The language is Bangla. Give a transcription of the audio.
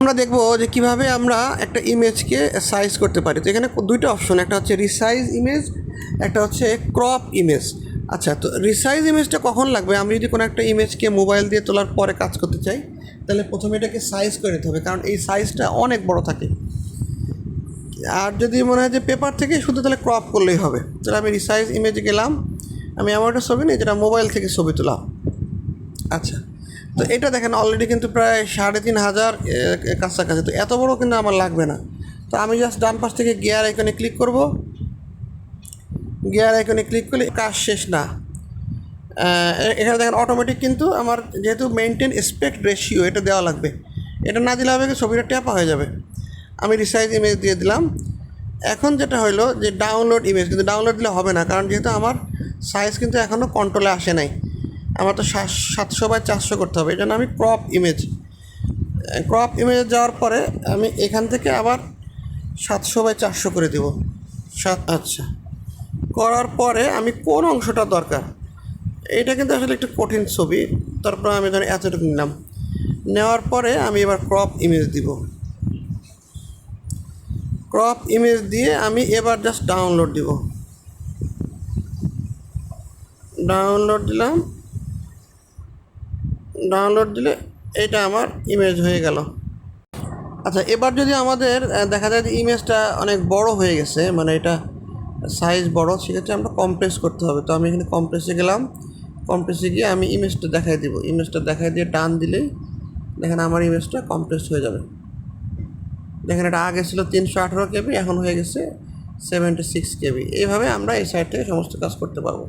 আমরা দেখব যে কিভাবে আমরা একটা ইমেজকে সাইজ করতে পারি। তো এখানে দুইটা অপশন, একটা হচ্ছে রিসাইজ ইমেজ, একটা হচ্ছে ক্রপ ইমেজ। আচ্ছা, তো রিসাইজ ইমেজটা কখন লাগবে? আমি যদি কোনো একটা ইমেজকে মোবাইল দিয়ে তোলার পরে কাজ করতে চাই, তাহলে প্রথমে এটাকে সাইজ করে নিতে হবে, কারণ এই সাইজটা অনেক বড় থাকে। আর যদি মনে হয় যে পেপার থেকে শুধু, তাহলে ক্রপ করলেই হবে। তাহলে আমি রিসাইজ ইমেজে গেলাম, আমি এমন একটা ছবি নিই যেটা মোবাইল থেকে ছবি তোলা। আচ্ছা, তো এটা দেখেন অলরেডি কিন্তু প্রায় 3500 কাছাকাছি। তো এত বড় কিন্তু আমার লাগবে না। তো আমি জাস্ট ডান পাশ থেকে গিয়ার আইকনে ক্লিক করব। গিয়ার আইকনে ক্লিক করলে কাজ শেষ না। এখানে দেখেন অটোমেটিক কিন্তু আমার যেহেতু মেনটেন অ্যাসপেক্ট রেশিও এটা দেওয়া লাগবে, এটা না দিলে হবে কি ছবিটা ট্যাপা হয়ে যাবে। আমি রিসাইজ ইমেজ দিয়ে দিলাম। এখন যেটা হলো যে ডাউনলোড ইমেজ, কিন্তু ডাউনলোড দিলে হবে না, কারণ যেহেতু আমার সাইজ কিন্তু এখনও কন্ট্রোলে আসে নাই। আমার তো 700/400 করতে হবে। এই জন্য আমি ক্রপ ইমেজে যাওয়ার পরে আমি এখান থেকে আবার 700/400 করে দেব। আচ্ছা, করার পরে আমি কোন অংশটা দরকার, এটা কিন্তু আসলে একটু কঠিন ছবি। তারপর আমি ধরেন এতটুকু নিলাম, নেওয়ার পরে আমি এবার ক্রপ ইমেজ দিব। ক্রপ ইমেজ দিয়ে আমি এবার জাস্ট ডাউনলোড দিব। ডাউনলোড দিলাম। ডাউনলোড দিলে এটা আমার ইমেজ হয়ে গেল। আচ্ছা, এবার যদি আমাদের দেখা যায় যে ইমেজটা অনেক বড় হয়ে গেছে, মানে এটা সাইজ বড়, সেক্ষেত্রে আমরা কম্প্রেস করতে হবে। তো আমি এখানে কম্প্রেসে গেলাম। কম্প্রেসে গিয়ে আমি ইমেজটা দেখাই দিব। ইমেজটা দেখাই দিয়ে টান দিলেই দেখেন আমার ইমেজটা কম্প্রেস হয়ে যাবে। দেখেন এটা আগে ছিল 318 KB, এখন হয়ে গেছে 76 KB। এইভাবে আমরা এই সাইড থেকে সমস্ত কাজ করতে পারবো।